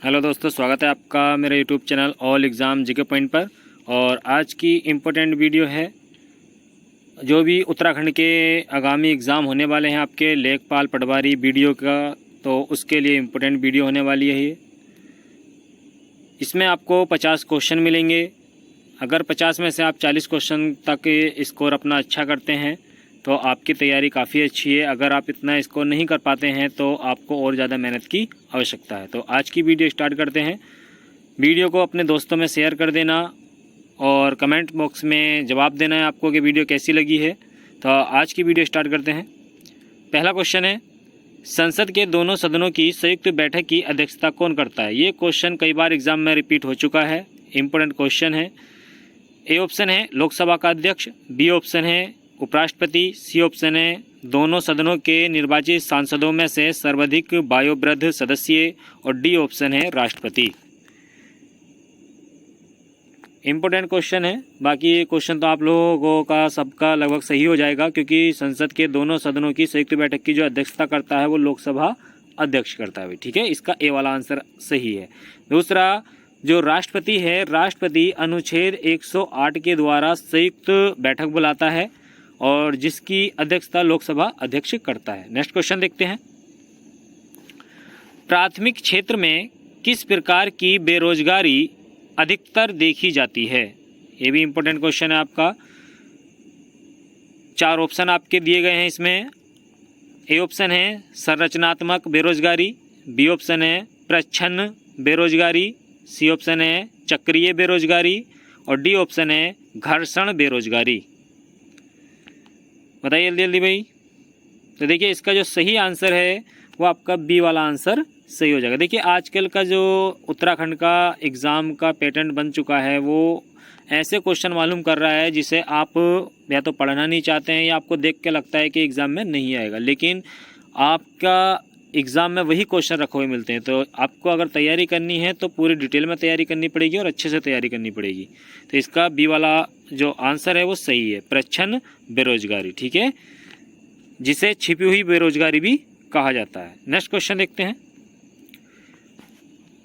Hello दोस्तों, स्वागत है आपका मेरे YouTube channel all exam GK point पर। और आज की इम्पोर्टेंट वीडियो है, जो भी उत्तराखंड के आगामी एग्ज़ाम होने वाले हैं आपके लेखपाल पटवारी वीडियो का, तो उसके लिए इम्पोर्टेंट वीडियो होने वाली है ये। इसमें आपको 50 क्वेश्चन मिलेंगे। अगर 50 में से आप 40 क्वेश्चन तक स्कोर अपना अच्छा करते हैं तो आपकी तैयारी काफ़ी अच्छी है। अगर आप इतना स्कोर नहीं कर पाते हैं तो आपको और ज़्यादा मेहनत की आवश्यकता है। तो आज की वीडियो स्टार्ट करते हैं। वीडियो को अपने दोस्तों में शेयर कर देना और कमेंट बॉक्स में जवाब देना है आपको कि वीडियो कैसी लगी है। तो आज की वीडियो स्टार्ट करते हैं। पहला क्वेश्चन है, संसद के दोनों सदनों की संयुक्त बैठक की अध्यक्षता कौन करता है? ये क्वेश्चन कई बार एग्जाम में रिपीट हो चुका है, इम्पोर्टेंट क्वेश्चन है। ए ऑप्शन है लोकसभा का अध्यक्ष, बी ऑप्शन है उपराष्ट्रपति, सी ऑप्शन है दोनों सदनों के निर्वाचित सांसदों में से सर्वाधिक वयोवृद्ध सदस्य, और डी ऑप्शन है राष्ट्रपति। इम्पोर्टेंट क्वेश्चन है। बाकी ये क्वेश्चन तो आप लोगों का सबका लगभग सही हो जाएगा, क्योंकि संसद के दोनों सदनों की संयुक्त बैठक की जो अध्यक्षता करता है वो लोकसभा अध्यक्ष करता है। ठीक है, इसका ए वाला आंसर सही है। दूसरा, जो राष्ट्रपति है, राष्ट्रपति अनुच्छेद 108 के द्वारा संयुक्त बैठक बुलाता है और जिसकी अध्यक्षता लोकसभा अध्यक्ष करता है। नेक्स्ट क्वेश्चन देखते हैं। प्राथमिक क्षेत्र में किस प्रकार की बेरोजगारी अधिकतर देखी जाती है? ये भी इम्पोर्टेंट क्वेश्चन है आपका। 4 ऑप्शन आपके दिए गए हैं इसमें। ए ऑप्शन है संरचनात्मक बेरोजगारी, बी ऑप्शन है प्रच्छन्न बेरोजगारी, सी ऑप्शन है चक्रीय बेरोजगारी, और डी ऑप्शन है घर्षण बेरोजगारी। बताइए जल्दी जल्दी भाई। तो देखिए, इसका जो सही आंसर है वो आपका बी वाला आंसर सही हो जाएगा। देखिए, आजकल का जो उत्तराखंड का एग्ज़ाम का पैटर्न बन चुका है वो ऐसे क्वेश्चन मालूम कर रहा है जिसे आप या तो पढ़ना नहीं चाहते हैं या आपको देख के लगता है कि एग्ज़ाम में नहीं आएगा, लेकिन आपका एग्ज़ाम में वही क्वेश्चन रखे हुए मिलते हैं। तो आपको अगर तैयारी करनी है तो पूरी डिटेल में तैयारी करनी पड़ेगी और अच्छे से तैयारी करनी पड़ेगी। तो इसका बी वाला जो आंसर है वो सही है, प्रच्छन्न बेरोजगारी। ठीक है, जिसे छिपी हुई बेरोजगारी भी कहा जाता है। नेक्स्ट क्वेश्चन देखते हैं।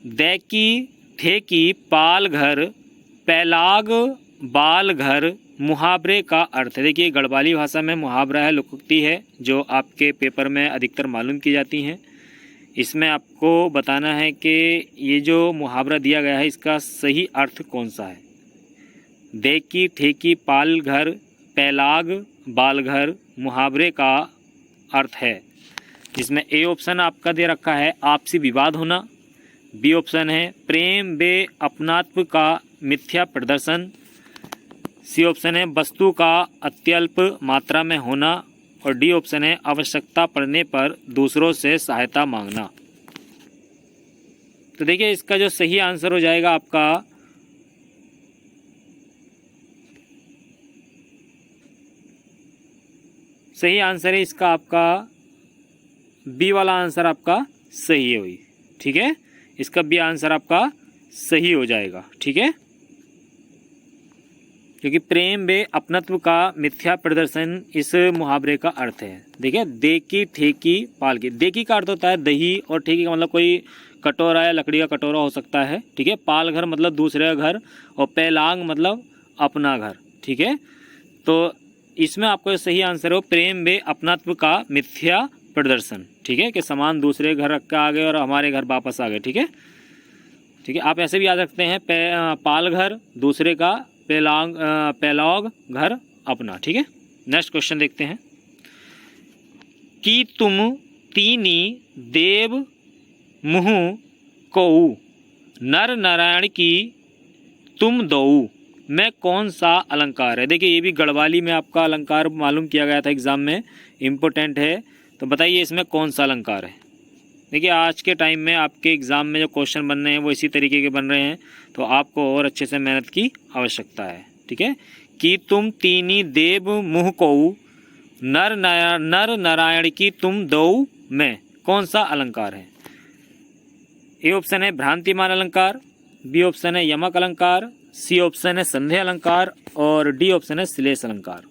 दैकी ठेकी पाल घर पैलाग बाल घर मुहावरे का अर्थ है। देखिए, गढ़वाली भाषा में मुहावरा है, लोकोक्ति है, जो आपके पेपर में अधिकतर मालूम की जाती हैं। इसमें आपको बताना है कि ये जो मुहावरा दिया गया है इसका सही अर्थ कौन सा है। दैकी ठेकी पाल घर पैलाग बाल घर मुहावरे का अर्थ है, जिसमें ए ऑप्शन आपका दे रखा है आपसी विवाद होना, बी ऑप्शन है प्रेम बे अपनात्व का मिथ्या प्रदर्शन, सी ऑप्शन है वस्तु का अत्यल्प मात्रा में होना, और डी ऑप्शन है आवश्यकता पड़ने पर दूसरों से सहायता मांगना। तो देखिए, इसका जो सही आंसर हो जाएगा आपका सही आंसर है इसका आपका बी वाला आंसर आपका सही है वही। ठीक है, इसका बी आंसर आपका सही हो जाएगा। ठीक है, क्योंकि प्रेम बे अपनत्व का मिथ्या प्रदर्शन इस मुहावरे का अर्थ है। देखिए, देकी ठेकी पाल की, देकी का अर्थ होता है दही, और ठेकी का मतलब कोई कटोरा या लकड़ी का कटोरा हो सकता है। ठीक है, पाल घर मतलब दूसरे का घर, और पैलांग मतलब अपना घर। ठीक है, तो इसमें आपको सही आंसर हो प्रेम बे अपनत्व का मिथ्या प्रदर्शन। ठीक है, कि सामान दूसरे घर रख के आ गए और हमारे घर वापस आ गए। ठीक है, ठीक है, आप ऐसे भी याद रखते हैं पाल घर दूसरे का, पैलौग घर अपना। ठीक है, नेक्स्ट क्वेश्चन देखते हैं। कि तुम तीनी देव मुँह कऊ नर नारायण की तुम दऊ में कौन सा अलंकार है? देखिए, ये भी गढ़वाली में आपका अलंकार मालूम किया गया था एग्जाम में, इम्पोर्टेंट है। तो बताइए इसमें कौन सा अलंकार है? देखिए, आज के टाइम में आपके एग्ज़ाम में जो क्वेश्चन बन रहे हैं वो इसी तरीके के बन रहे हैं, तो आपको और अच्छे से मेहनत की आवश्यकता है। ठीक है, कि तुम तीनी देव मुँह कऊ नर नारायण की तुम दऊ में कौन सा अलंकार है? ए ऑप्शन है भ्रांतिमान अलंकार, बी ऑप्शन है यमक अलंकार, सी ऑप्शन है संदेह अलंकार, और डी ऑप्शन है श्लेष अलंकार।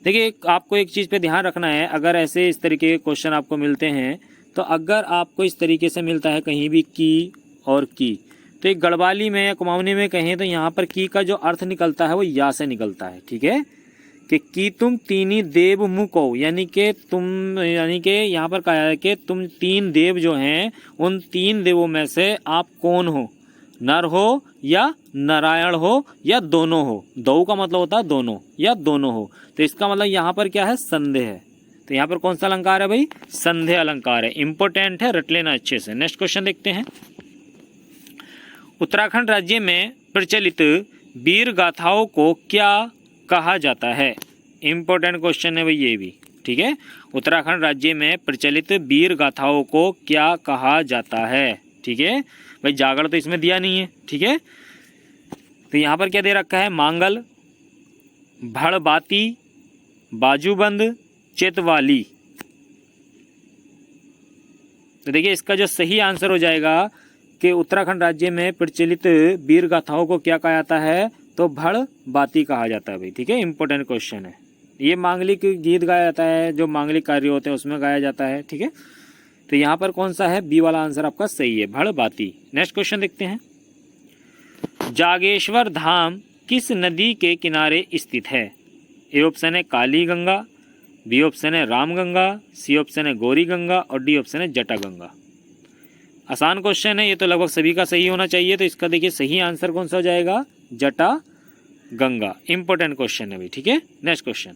देखिए, आपको एक चीज़ पे ध्यान रखना है, अगर ऐसे इस तरीके के क्वेश्चन आपको मिलते हैं तो अगर आपको इस तरीके से मिलता है कहीं भी की और की, तो एक गढ़वाली में या कुमाऊनी में कहें तो यहाँ पर की का जो अर्थ निकलता है वो या से निकलता है। ठीक है, कि की तुम तीनी देव मुको, यानी कि यहाँ पर कहा है कि तुम तीन देव जो हैं उन तीन देवों में से आप कौन हो, नर हो या नारायण हो या दोनों हो। दो का मतलब होता है दोनों या दोनों हो, तो इसका मतलब यहाँ पर क्या है, संदेह है। तो यहाँ पर कौन सा अलंकार है भाई, संदेह अलंकार है। इंपॉर्टेंट है, रट लेना अच्छे से। नेक्स्ट क्वेश्चन देखते हैं। उत्तराखंड राज्य में प्रचलित वीर गाथाओं को क्या कहा जाता है। इंपॉर्टेंट क्वेश्चन है भाई ये भी। ठीक है, उत्तराखंड राज्य में प्रचलित वीर गाथाओं को क्या कहा जाता है। ठीक है भाई, जागड़ तो इसमें दिया नहीं है। ठीक है, तो यहाँ पर क्या दे रखा है, मांगल, भड़बाती, बाजूबंद, चेतवाली। तो देखिए इसका जो सही आंसर हो जाएगा कि उत्तराखंड राज्य में प्रचलित वीर गाथाओं को क्या कहा जाता है, तो भड़बाती कहा जाता है भाई। ठीक है, इंपॉर्टेंट क्वेश्चन है। ये मांगलिक गीत गाया जाता है, जो मांगलिक कार्य होते हैं उसमें गाया जाता है। ठीक है, तो यहाँ पर कौन सा है, बी वाला आंसर आपका सही है, भड़बाती। नेक्स्ट क्वेश्चन देखते हैं। जागेश्वर धाम किस नदी के किनारे स्थित है। ए ऑप्शन है काली गंगा, बी ऑप्शन है रामगंगा, सी ऑप्शन है गौरी गंगा और डी ऑप्शन है जटा गंगा। आसान क्वेश्चन है ये, तो लगभग सभी का सही होना चाहिए। तो इसका देखिए सही आंसर कौन सा हो जाएगा, जटा गंगा। इंपॉर्टेंट क्वेश्चन है भाई। ठीक है, नेक्स्ट क्वेश्चन।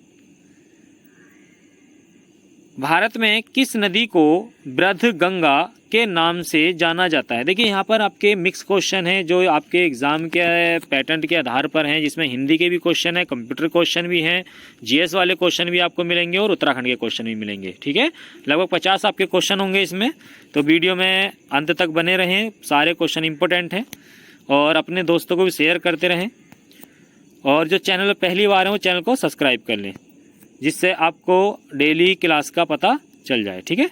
भारत में किस नदी को वृद्ध गंगा के नाम से जाना जाता है। देखिए यहाँ पर आपके मिक्स क्वेश्चन है जो आपके एग्जाम के पैटर्न के आधार पर हैं, जिसमें हिंदी के भी क्वेश्चन है, कंप्यूटर क्वेश्चन भी हैं, जीएस वाले क्वेश्चन भी आपको मिलेंगे और उत्तराखंड के क्वेश्चन भी मिलेंगे। ठीक है, लगभग 50 आपके क्वेश्चन होंगे इसमें, तो वीडियो में अंत तक बने रहें। सारे क्वेश्चन इंपॉर्टेंट हैं और अपने दोस्तों को भी शेयर करते रहें, और जो चैनल पर पहली बार है वो चैनल को सब्सक्राइब कर लें, जिससे आपको डेली क्लास का पता चल जाए। ठीक है,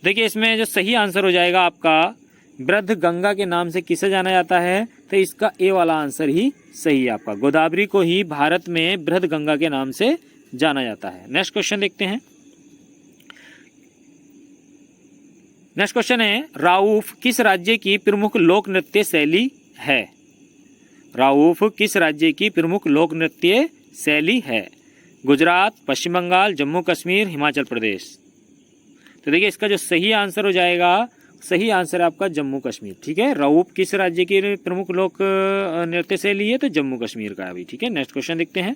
देखिए इसमें जो सही आंसर हो जाएगा आपका, वृद्ध गंगा के नाम से किसे जाना जाता है, तो इसका ए वाला आंसर ही सही है आपका। गोदावरी को ही भारत में वृद्ध गंगा के नाम से जाना जाता है। नेक्स्ट क्वेश्चन देखते हैं। नेक्स्ट क्वेश्चन है, राऊफ किस राज्य की प्रमुख लोक नृत्य शैली है। राऊफ किस राज्य की प्रमुख लोक नृत्य शैली है। गुजरात, पश्चिम बंगाल, जम्मू कश्मीर, हिमाचल प्रदेश। तो देखिए इसका जो सही आंसर हो जाएगा, सही आंसर है आपका जम्मू कश्मीर। ठीक है, राऊफ किस राज्य की प्रमुख लोक नृत्य शैली है, तो जम्मू कश्मीर का अभी। ठीक है, नेक्स्ट क्वेश्चन देखते हैं।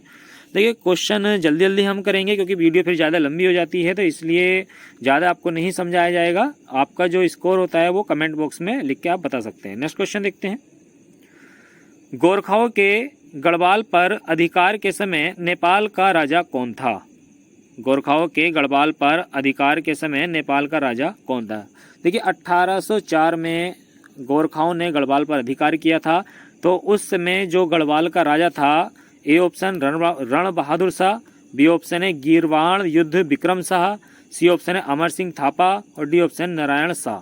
देखिए क्वेश्चन जल्दी जल्दी हम करेंगे क्योंकि वीडियो फिर ज़्यादा लंबी हो जाती है, तो इसलिए ज़्यादा आपको नहीं समझाया जाएगा। आपका जो स्कोर होता है वो कमेंट बॉक्स में लिख के आप बता सकते हैं। नेक्स्ट क्वेश्चन देखते हैं। गोरखाओं के गढ़वाल पर अधिकार के समय नेपाल का राजा कौन था। गोरखाओं के गढ़वाल पर अधिकार के समय नेपाल का राजा कौन था। देखिए 1804 में गोरखाओं ने गढ़वाल पर अधिकार किया था, तो उस समय जो गढ़वाल का राजा था, A option Rann Bahadur Shah, B option है गिरवाण युद्ध विक्रम शाह, सी ऑप्शन है अमर सिंह थापा और डी ऑप्शन नारायण शाह।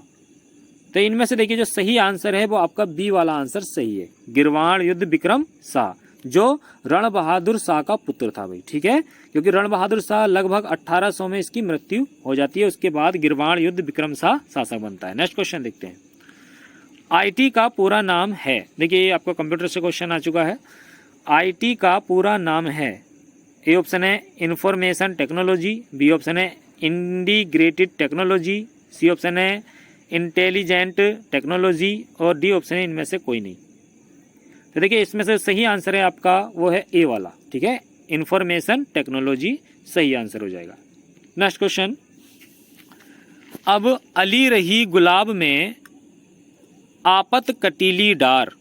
तो इनमें से देखिए जो सही आंसर है वो आपका बी वाला आंसर सही है, गिरवाण युद्ध विक्रम शाह, जो रण बहादुर शाह का पुत्र था भाई। ठीक है, क्योंकि रण बहादुर शाह लगभग 1800 में इसकी मृत्यु हो जाती है, उसके बाद गिरवाण युद्ध विक्रम शाह शासक बनता है। नेक्स्ट क्वेश्चन देखते हैं। आईटी का पूरा नाम है। देखिए ये आपका कंप्यूटर से क्वेश्चन आ चुका है। आईटी का पूरा नाम है। ए ऑप्शन है इंफॉर्मेशन टेक्नोलॉजी, बी ऑप्शन है इंटीग्रेटेड टेक्नोलॉजी, सी ऑप्शन है इंटेलिजेंट टेक्नोलॉजी और डी ऑप्शन है इनमें से कोई नहीं। तो देखिए इसमें से सही आंसर है आपका वो है ए वाला। ठीक है, इंफॉर्मेशन टेक्नोलॉजी सही आंसर हो जाएगा। Next question. अब अली रही गुलाब में आपत कटीली डार,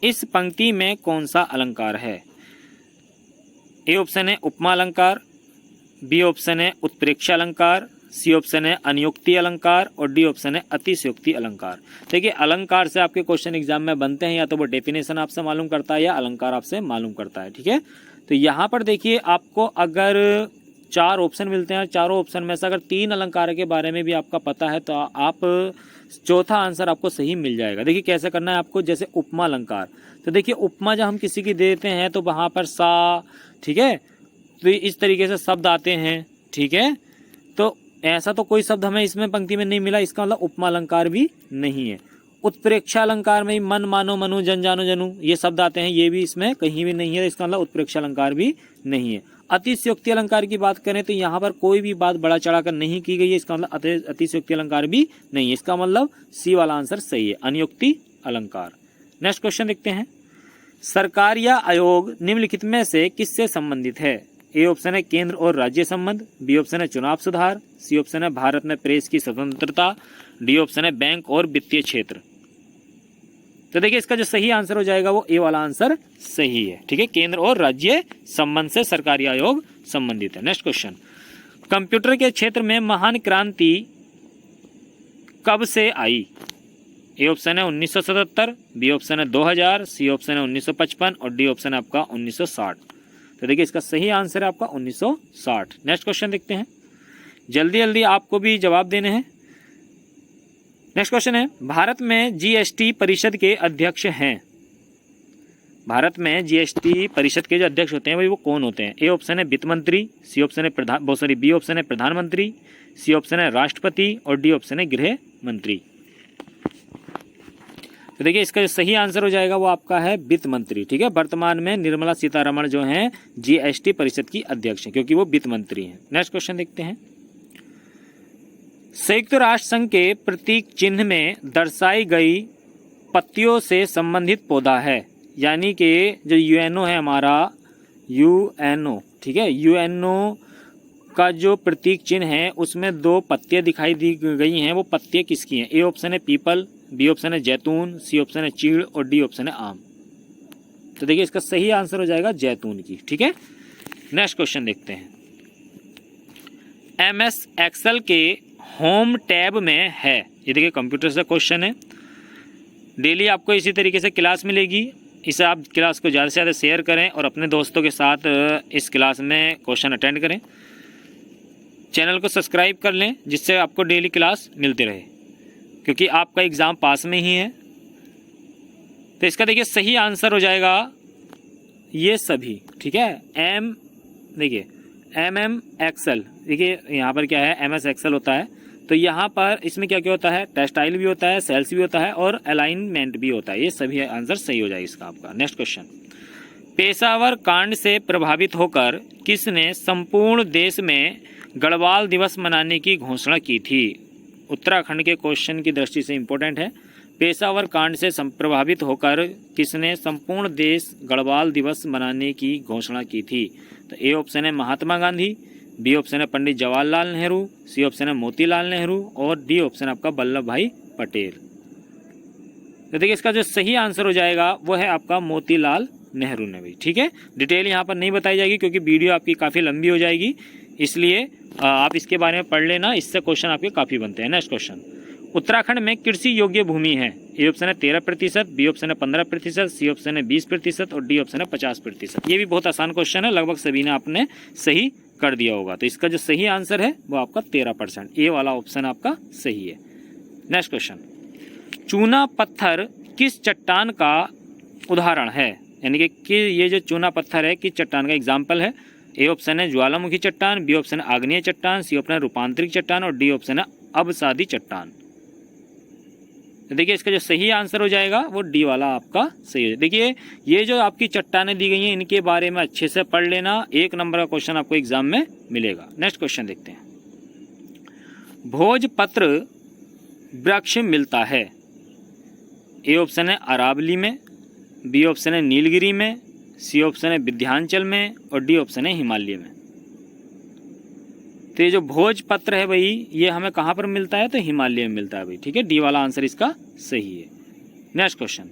इस पंक्ति में कौन सा अलंकार है। ए ऑप्शन है उपमा अलंकार, बी ऑप्शन है उत्प्रेक्षा अलंकार, सी ऑप्शन है अनियुक्ति अलंकार और डी ऑप्शन है अतिशयोक्ति अलंकार। देखिए अलंकार से आपके क्वेश्चन एग्जाम में बनते हैं, या तो वो डेफिनेशन आपसे मालूम करता है या अलंकार आपसे मालूम करता है। ठीक है, तो यहाँ पर देखिए आपको अगर 4 ऑप्शन मिलते हैं, चारों ऑप्शन में से अगर 3 अलंकार के बारे में भी आपका पता है तो आप चौथा आंसर आपको सही मिल जाएगा। देखिए कैसे करना है आपको, जैसे उपमा अलंकार। तो देखिए उपमा जब हम किसी की देते हैं तो वहाँ पर सा, ठीक है, तो इस तरीके से शब्द आते हैं। ठीक है, तो ऐसा तो कोई शब्द हमें इसमें पंक्ति में नहीं मिला, इसका मतलब उपमा अलंकार भी नहीं है। उत्प्रेक्षा अलंकार में मन मानो मनु जन जानो जनू ये शब्द आते हैं, ये भी इसमें कहीं भी नहीं है, इसका मतलब उत्प्रेक्षा अलंकार भी नहीं है। अतिशयोक्ति अलंकार की बात करें तो यहाँ पर कोई भी बात बड़ा चढ़ाकर नहीं की गई है, इसका मतलब अतिशयोक्ति अलंकार भी नहीं है, इसका मतलब सी वाला आंसर सही है, अनियुक्ति अलंकार। नेक्स्ट क्वेश्चन देखते हैं, सरकार या आयोग निम्नलिखित में से किससे संबंधित है? ए ऑप्शन है केंद्र और राज्य संबंध, बी ऑप्शन है चुनाव सुधार, सी ऑप्शन है भारत में प्रेस की स्वतंत्रता, डी ऑप्शन है बैंक और वित्तीय क्षेत्र। तो देखिए इसका जो सही आंसर हो जाएगा वो ए वाला आंसर सही है, ठीक है, केंद्र और राज्य संबंध से सरकारी आयोग संबंधित है। नेक्स्ट क्वेश्चन, कंप्यूटर के क्षेत्र में महान क्रांति कब से आई? ए ऑप्शन है 1977, बी ऑप्शन है 2000, सी ऑप्शन है 1955 और डी ऑप्शन है आपका 1960। तो देखिए इसका सही आंसर है आपका 1960। नेक्स्ट क्वेश्चन देखते हैं, जल्दी जल्दी आपको भी जवाब देने हैं। नेक्स्ट क्वेश्चन है, भारत में जीएसटी परिषद के अध्यक्ष हैं? भारत में जीएसटी परिषद के जो अध्यक्ष होते हैं वो कौन होते हैं? ए ऑप्शन है वित्त मंत्री, सी ऑप्शन है बी ऑप्शन है प्रधानमंत्री, सी ऑप्शन है राष्ट्रपति और डी ऑप्शन है गृह मंत्री। तो देखिए इसका जो सही आंसर हो जाएगा वो आपका है वित्त मंत्री, ठीक है। वर्तमान में निर्मला सीतारमण जो हैं जीएसटी परिषद की अध्यक्ष हैं क्योंकि वो वित्त मंत्री हैं। नेक्स्ट क्वेश्चन देखते हैं, संयुक्त राष्ट्र संघ के प्रतीक चिन्ह में दर्शाई गई पत्तियों से संबंधित पौधा है, यानी कि जो यूएनओ है हमारा यूएनओ, ठीक है, यूएनओ का जो प्रतीक चिन्ह है उसमें 2 पत्तियां दिखाई दी गई हैं, वो पत्तियां किसकी हैं? ए ऑप्शन है पीपल, बी ऑप्शन है जैतून, सी ऑप्शन है चीड़ और डी ऑप्शन है आम। तो देखिए इसका सही आंसर हो जाएगा जैतून की, ठीक है। नेक्स्ट क्वेश्चन देखते हैं, एमएस एक्सेल के होम टैब में है, ये देखिए कंप्यूटर से क्वेश्चन है, डेली आपको इसी तरीके से क्लास मिलेगी, इसे आप क्लास को ज़्यादा से ज़्यादा शेयर करें और अपने दोस्तों के साथ इस क्लास में क्वेश्चन अटेंड करें। चैनल को सब्सक्राइब कर लें जिससे आपको डेली क्लास मिलती रहे, क्योंकि आपका एग्ज़ाम पास में ही है। तो इसका देखिए सही आंसर हो जाएगा ये सभी, ठीक है। देखिए एम एक्सेल, देखिए यहाँ पर क्या है एमएस एक्सेल होता है, तो यहाँ पर इसमें क्या क्या होता है, टेक्सटाइल भी होता है, सेल्स भी होता है और अलाइनमेंट भी होता है, ये सभी आंसर सही हो जाएगा इसका आपका। नेक्स्ट क्वेश्चन, पेशावर कांड से प्रभावित होकर किसने संपूर्ण देश में गढ़वाल दिवस मनाने की घोषणा की थी? उत्तराखंड के क्वेश्चन की दृष्टि से इम्पोर्टेंट है। पेशावर कांड से प्रभावित होकर किसने संपूर्ण देश गढ़वाल दिवस मनाने की घोषणा की थी? तो ए ऑप्शन है महात्मा गांधी, बी ऑप्शन है पंडित जवाहरलाल नेहरू, सी ऑप्शन है मोतीलाल नेहरू और डी ऑप्शन आपका वल्लभ भाई पटेल। तो देखिए इसका जो सही आंसर हो जाएगा वो है आपका मोतीलाल नेहरू ने भी, ठीक है। डिटेल यहाँ पर नहीं बताई जाएगी क्योंकि वीडियो आपकी काफ़ी लंबी हो जाएगी, इसलिए आप इसके बारे में पढ़ लेना, इससे क्वेश्चन आपके काफ़ी बनते हैं। नेक्स्ट क्वेश्चन, उत्तराखंड में कृषि योग्य भूमि है, ए ऑप्शन है 13%, बी ऑप्शन है 15%, सी ऑप्शन है 20% और डी ऑप्शन है 50%। ये भी बहुत आसान क्वेश्चन है, लगभग सभी ने आपने सही कर दिया होगा। तो इसका जो सही आंसर है वो आपका 13%, ए वाला ऑप्शन आपका सही है। नेक्स्ट क्वेश्चन, चूना पत्थर किस चट्टान का उदाहरण है, यानी कि ये जो चूना पत्थर है किस चट्टान का एग्जाम्पल है? ए ऑप्शन है ज्वालामुखी चट्टान, बी ऑप्शन है आग्नेय चट्टान, सी ऑप्शन है रूपांतरित चट्टान और डी ऑप्शन है अवसादी चट्टान। तो देखिए इसका जो सही आंसर हो जाएगा वो डी वाला आपका सही है। देखिए ये जो आपकी चट्टानें दी गई हैं इनके बारे में अच्छे से पढ़ लेना, 1 नंबर का क्वेश्चन आपको एग्जाम में मिलेगा। नेक्स्ट क्वेश्चन देखते हैं, भोजपत्र वृक्ष मिलता है, ए ऑप्शन है अरावली में, बी ऑप्शन है नीलगिरी में, सी ऑप्शन है विंध्याचल में और डी ऑप्शन है हिमालय में। तो ये जो भोजपत्र है भाई ये हमें कहाँ पर मिलता है? तो हिमालय में मिलता है भाई, ठीक है, डी वाला आंसर इसका सही है। नेक्स्ट क्वेश्चन,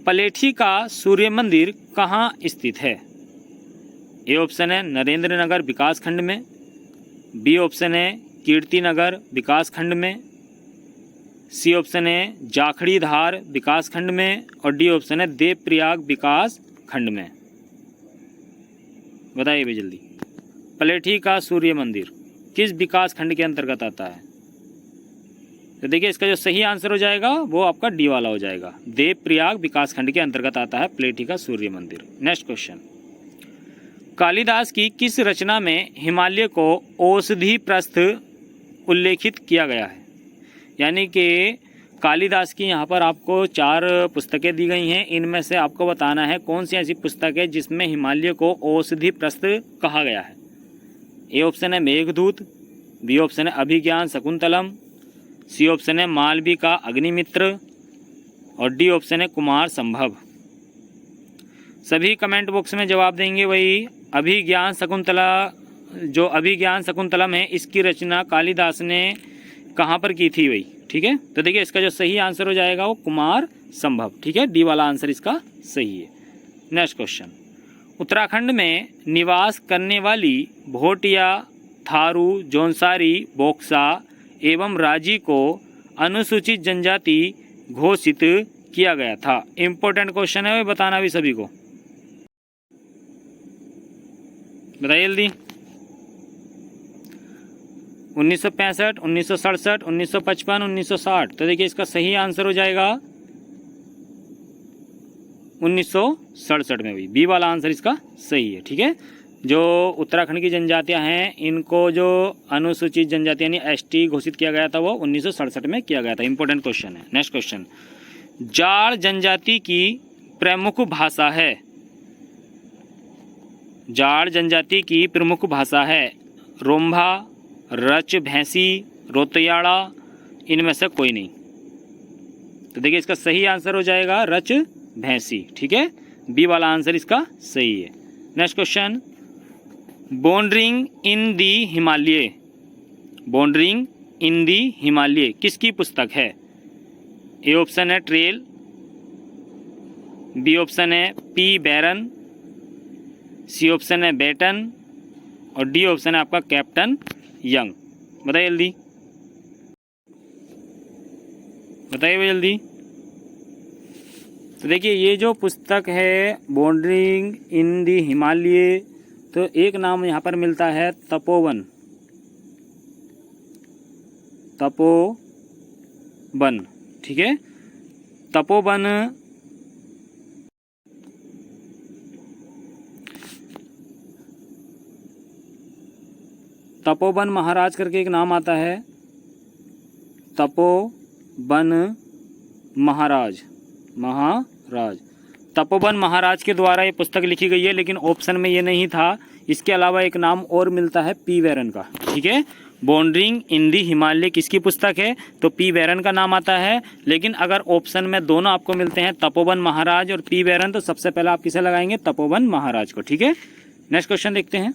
पलेठी का सूर्य मंदिर कहाँ स्थित है? ए ऑप्शन है नरेंद्र नगर विकास खंड में, बी ऑप्शन है कीर्ति नगर विकास खंड में, सी ऑप्शन है जाखड़ी धार विकास खंड में और डी ऑप्शन है देवप्रयाग विकास खंड में। बताइए भाई जल्दी, पलेठी का सूर्य मंदिर किस विकास खंड के अंतर्गत आता है? तो देखिए इसका जो सही आंसर हो जाएगा वो आपका डी वाला हो जाएगा, देवप्रयाग विकास खंड के अंतर्गत आता है पलेठी का सूर्य मंदिर। नेक्स्ट क्वेश्चन, कालिदास की किस रचना में हिमालय को औषधि प्रस्थ उल्लेखित किया गया है। यानी कि कालिदास की यहाँ पर आपको 4 पुस्तकें दी गई हैं, इनमें से आपको बताना है कौन सी ऐसी पुस्तक है जिसमें हिमालय को औषधि प्रस्थ कहा गया है। ए ऑप्शन है मेघदूत, बी ऑप्शन है अभिज्ञान शकुंतलम, सी ऑप्शन है मालविका अग्निमित्र और डी ऑप्शन है कुमार संभव। सभी कमेंट बॉक्स में जवाब देंगे वही अभिज्ञान शकुंतला। जो अभिज्ञान शकुंतलम है इसकी रचना कालिदास ने कहाँ पर की थी वही, ठीक है। तो देखिए इसका जो सही आंसर हो जाएगा वो कुमार संभव, ठीक है, डी वाला आंसर इसका सही है। नेक्स्ट क्वेश्चन, उत्तराखंड में निवास करने वाली भोटिया, थारू, जौनसारी, बोक्सा एवं राजी को अनुसूचित जनजाति घोषित किया गया था। इम्पोर्टेंट क्वेश्चन है, बताना भी सभी को, बताइए जल्दी। 1965, 1967, 1955, 1960। तो देखिए इसका सही आंसर हो जाएगा 1967 में भी, बी वाला आंसर इसका सही है, ठीक है। जो उत्तराखंड की जनजातियां हैं इनको जो अनुसूचित जनजाति यानी एसटी घोषित किया गया था वो 1967 में किया गया था। इंपॉर्टेंट क्वेश्चन है। नेक्स्ट क्वेश्चन, जाट जनजाति की प्रमुख भाषा है। जाट जनजाति की प्रमुख भाषा है रोम्भा, रच भैंसी, रोतयाड़ा, इनमें से कोई नहीं। तो देखिए इसका सही आंसर हो जाएगा रच भैंसी, ठीक है, बी वाला आंसर इसका सही है। नेक्स्ट क्वेश्चन, बॉन्डरिंग इन दी हिमालय, बॉन्डरिंग इन दी हिमालय किसकी पुस्तक है। ए ऑप्शन है ट्रेल, बी ऑप्शन है पी बैरन, सी ऑप्शन है बेटन और डी ऑप्शन है आपका कैप्टन यंग। बताइए जल्दी, बताइए भाई जल्दी। तो देखिए ये जो पुस्तक है बॉन्डरिंग इन दी हिमालय, तो एक नाम यहाँ पर मिलता है तपोवन, तपोवन, ठीक है। तपोवन तपोवन महाराज करके एक नाम आता है, तपोवन महाराज, तपोवन महाराज के द्वारा ये पुस्तक लिखी गई है, लेकिन ऑप्शन में ये नहीं था। इसके अलावा एक नाम और मिलता है पी बैरन का, ठीक है। बॉन्डरिंग इन दी हिमालय किसकी पुस्तक है, तो पी बैरन का नाम आता है। लेकिन अगर ऑप्शन में दोनों आपको मिलते हैं तपोवन महाराज और पी बैरन, तो सबसे पहले आप किसे लगाएंगे, तपोवन महाराज को, ठीक है। नेक्स्ट क्वेश्चन देखते हैं,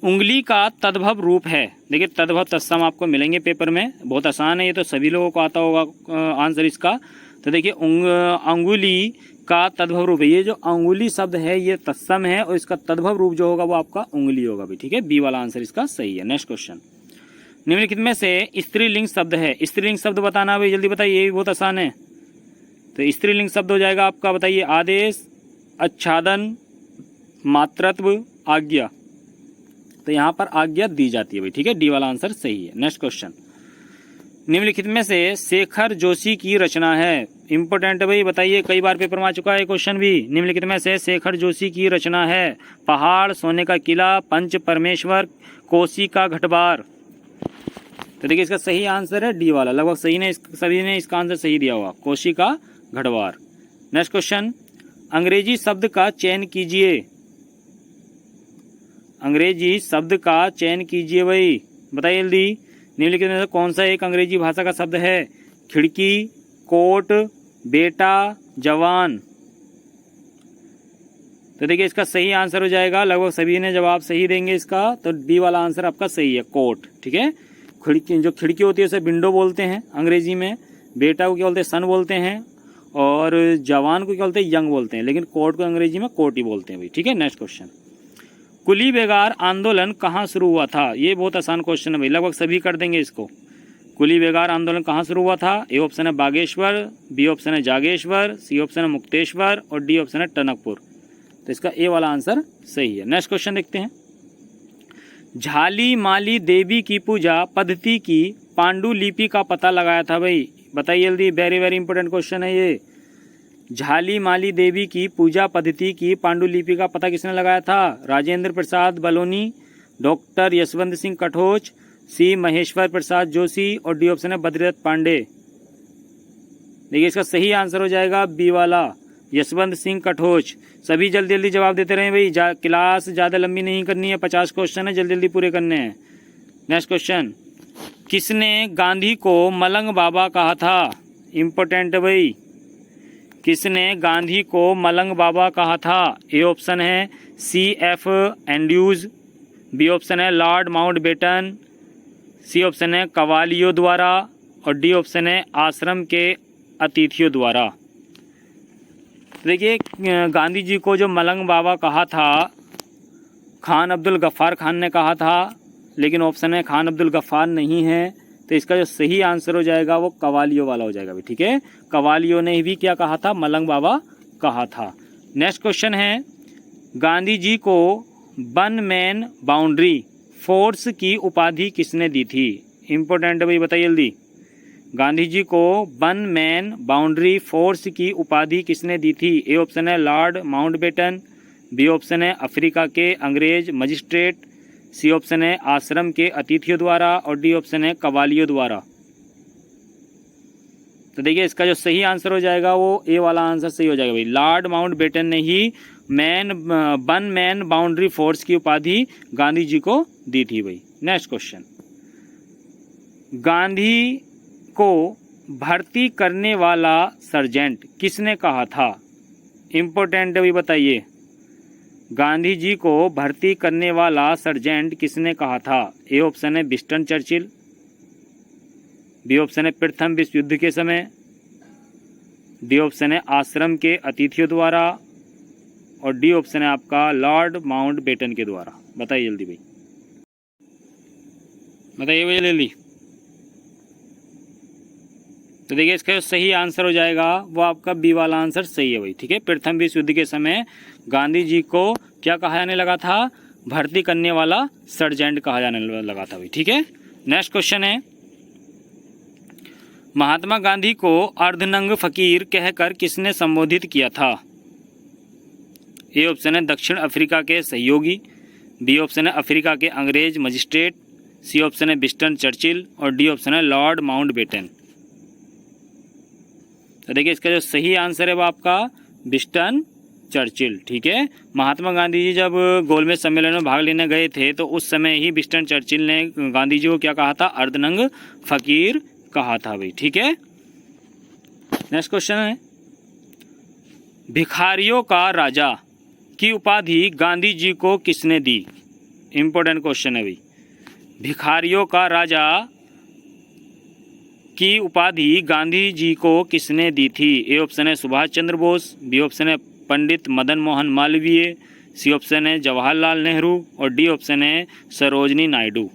उंगली का तद्भव रूप है। देखिए तद्भव तत्सम आपको मिलेंगे पेपर में, बहुत आसान है, ये तो सभी लोगों को आता होगा आंसर इसका। तो देखिए अंगुली का तद्भव रूप है, ये जो अंगुली शब्द है ये तत्सम है और इसका तद्भव रूप जो होगा वो आपका उंगली होगा भी, ठीक है, बी वाला आंसर इसका सही है। नेक्स्ट क्वेश्चन, निम्नलिखित में से स्त्रीलिंग शब्द है। स्त्रीलिंग शब्द बताना भाई जल्दी बताइए, ये भी बहुत आसान है। तो स्त्रीलिंग शब्द हो जाएगा आपका, बताइए, आदेश, आच्छादन, मातृत्व, आज्ञा। तो यहाँ पर आज्ञा दी जाती है भाई, ठीक है, डी वाला आंसर सही है। नेक्स्ट क्वेश्चन, निम्नलिखित में से शेखर जोशी की रचना है। इंपॉर्टेंट है भाई, बताइए, कई बार पेपर में आ चुका है क्वेश्चन भी। निम्नलिखित में से शेखर जोशी की रचना है पहाड़, सोने का किला, पंच परमेश्वर, कोसी का घटबार। तो देखिए इसका सही आंसर है डी वाला, लगभग सही ने सभी ने इसका आंसर सही दिया हुआ, कोसी का घटबार। नेक्स्ट क्वेश्चन, अंग्रेजी शब्द का चयन कीजिए। अंग्रेजी शब्द का चयन कीजिए भाई, बताइए जल्दी। निम्नलिखित में से कौन सा एक अंग्रेजी भाषा का शब्द है, खिड़की, कोट, बेटा, जवान। तो देखिए इसका सही आंसर हो जाएगा, लगभग सभी ने जवाब सही देंगे इसका, तो डी वाला आंसर आपका सही है, कोट, ठीक है। खिड़की, जो खिड़की होती है उसे विंडो बोलते हैं अंग्रेजी में, बेटा को क्या बोलते हैं, सन बोलते हैं, और जवान को क्या बोलते हैं, यंग बोलते हैं, लेकिन कोट को अंग्रेजी में कोट ही बोलते हैं भाई, ठीक है। नेक्स्ट क्वेश्चन, कुली बेगार आंदोलन कहाँ शुरू हुआ था। ये बहुत आसान क्वेश्चन है भाई, लगभग सभी कर देंगे इसको। कुली बेगार आंदोलन कहाँ शुरू हुआ था। ए ऑप्शन है बागेश्वर, बी ऑप्शन है जागेश्वर, सी ऑप्शन है मुक्तेश्वर और डी ऑप्शन है टनकपुर। तो इसका ए वाला आंसर सही है। नेक्स्ट क्वेश्चन देखते हैं, झाली माली देवी की पूजा पद्धति की पांडुलिपि का पता लगाया था भाई, बताइए जल्दी, वेरी वेरी इंपॉर्टेंट क्वेश्चन है ये। झाली माली देवी की पूजा पद्धति की पांडुलिपि का पता किसने लगाया था, राजेंद्र प्रसाद बलोनी, डॉक्टर यशवंत सिंह कठोच, सी महेश्वर प्रसाद जोशी और डी ऑप्शन है बद्रीदत्त पांडे। देखिए इसका सही आंसर हो जाएगा बी वाला, यशवंत सिंह कठोच। सभी जल्दी जल्दी जवाब देते रहें भाई, क्लास ज़्यादा लंबी नहीं करनी है, 50 क्वेश्चन है, जल्दी जल्दी पूरे करने हैं। नेक्स्ट क्वेश्चन, किसने गांधी को मलंग बाबा कहा था? इम्पोर्टेंट है भाई, किसने गांधी को मलंग बाबा कहा था? ए ऑप्शन है C.F. एंड्रूज, बी ऑप्शन है लॉर्ड माउंटबेटन, सी ऑप्शन है कवालियो द्वारा और डी ऑप्शन है आश्रम के अतिथियों द्वारा। देखिए गांधी जी को जो मलंग बाबा कहा था खान अब्दुल गफ्फार खान ने कहा था, लेकिन ऑप्शन है खान अब्दुल गफ्फार नहीं है, तो इसका जो सही आंसर हो जाएगा वो कवालियो वाला हो जाएगा भाई। ठीक है, कवालियो ने भी क्या कहा था? मलंग बाबा कहा था। नेक्स्ट क्वेश्चन है, गांधी जी को वन मैन बाउंड्री फोर्स की उपाधि किसने दी थी? इम्पोर्टेंट है भाई, बताइए जल्दी। गांधी जी को वन मैन बाउंड्री फोर्स की उपाधि किसने दी थी? ए ऑप्शन है लॉर्ड माउंटबेटन, बी ऑप्शन है अफ्रीका के अंग्रेज मजिस्ट्रेट, सी ऑप्शन है आश्रम के अतिथियों द्वारा और डी ऑप्शन है कवालियों द्वारा। तो देखिए इसका जो सही आंसर हो जाएगा वो ए वाला आंसर सही हो जाएगा भाई, लॉर्ड माउंटबेटन ने ही वन मैन बाउंड्री फोर्स की उपाधि गांधी जी को दी थी भाई। नेक्स्ट क्वेश्चन, गांधी को भर्ती करने वाला सर्जेंट किसने कहा था? इम्पोर्टेंट है भाई, बताइए। गांधी जी को भर्ती करने वाला सर्जेंट किसने कहा था? ए ऑप्शन है विंस्टन चर्चिल, बी ऑप्शन है प्रथम विश्व युद्ध के समय, डी ऑप्शन है आश्रम के अतिथियों द्वारा और डी ऑप्शन है आपका लॉर्ड माउंटबेटन के द्वारा। बताइए जल्दी भाई, बताइए भाई जल्दी। तो देखिए इसका जो सही आंसर हो जाएगा वो आपका बी वाला आंसर सही है भाई। ठीक है, प्रथम विश्व युद्ध के समय गांधी जी को क्या कहा जाने लगा था? भर्ती करने वाला सर्जेंट कहा जाने लगा था भाई। ठीक है, नेक्स्ट क्वेश्चन है, महात्मा गांधी को अर्धनंग फकीर कहकर किसने संबोधित किया था? ए ऑप्शन है दक्षिण अफ्रीका के सहयोगी, बी ऑप्शन है अफ्रीका के अंग्रेज मजिस्ट्रेट, सी ऑप्शन है विंस्टन चर्चिल और डी ऑप्शन है लॉर्ड माउंटबेटन। तो देखिए इसका जो सही आंसर है वो आपका विंस्टन चर्चिल। ठीक है, महात्मा गांधी जी जब गोलमेज सम्मेलन में भाग लेने गए थे तो उस समय ही विंस्टन चर्चिल ने गांधी जी को क्या कहा था? अर्धनंग फकीर कहा था भाई। ठीक है, नेक्स्ट क्वेश्चन है, भिखारियों का राजा की उपाधि गांधी जी को किसने दी? इम्पोर्टेंट क्वेश्चन है भाई, भिखारियों का राजा की उपाधि गांधी जी को किसने दी थी? ए ऑप्शन है सुभाष चंद्र बोस, बी ऑप्शन है पंडित मदन मोहन मालवीय, सी ऑप्शन है जवाहरलाल नेहरू और डी ऑप्शन है सरोजनी नायडू।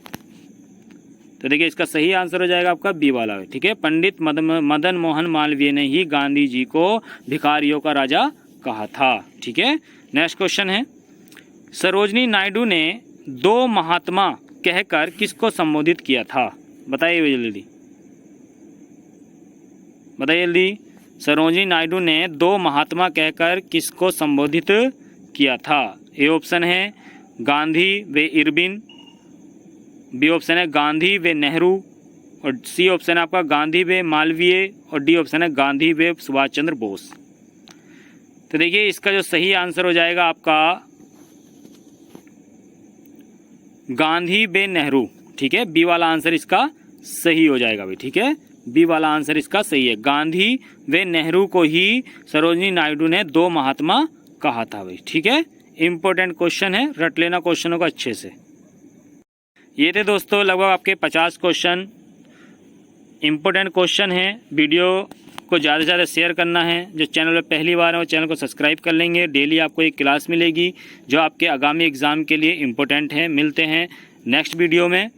तो देखिए इसका सही आंसर हो जाएगा आपका बी वाला। ठीक है, पंडित मदन मोहन मालवीय ने ही गांधी जी को भिखारियों का राजा कहा था। ठीक है, नेक्स्ट क्वेश्चन है, सरोजनी नायडू ने दो महात्मा कहकर किसको संबोधित किया था? बताइए जल्दी, बताइए जल्दी। सरोजनी नायडू ने दो महात्मा कहकर किसको संबोधित किया था? ए ऑप्शन है गांधी व इरविन, बी ऑप्शन है गांधी व नेहरू और सी ऑप्शन है आपका गांधी व मालवीय और डी ऑप्शन है गांधी व सुभाष चंद्र बोस। तो देखिए इसका जो सही आंसर हो जाएगा आपका गांधी व नेहरू। ठीक है, बी वाला आंसर इसका सही हो जाएगा भाई। ठीक है, बी वाला आंसर इसका सही है, गांधी व नेहरू को ही सरोजनी नायडू ने दो महात्मा कहा था भाई। ठीक है, इंपॉर्टेंट क्वेश्चन है, रट लेना क्वेश्चनों को अच्छे से। ये थे दोस्तों लगभग आपके 50 क्वेश्चन, इंपॉर्टेंट क्वेश्चन है। वीडियो को ज़्यादा से ज़्यादा शेयर करना है। जो चैनल पर पहली बार है वो चैनल को सब्सक्राइब कर लेंगे। डेली आपको एक क्लास मिलेगी जो आपके आगामी एग्ज़ाम के लिए इम्पोर्टेंट है। मिलते हैं नेक्स्ट वीडियो में।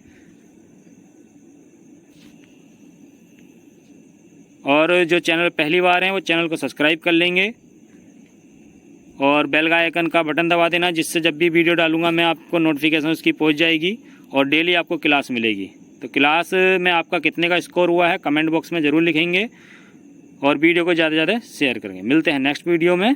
और जो चैनल पहली बार हैं वो चैनल को सब्सक्राइब कर लेंगे और बेल का आइकन का बटन दबा देना, जिससे जब भी वीडियो डालूंगा मैं आपको नोटिफिकेशन उसकी पहुंच जाएगी और डेली आपको क्लास मिलेगी। तो क्लास में आपका कितने का स्कोर हुआ है कमेंट बॉक्स में ज़रूर लिखेंगे और वीडियो को ज़्यादा से ज़्यादा शेयर करेंगे। मिलते हैं नेक्स्ट वीडियो में।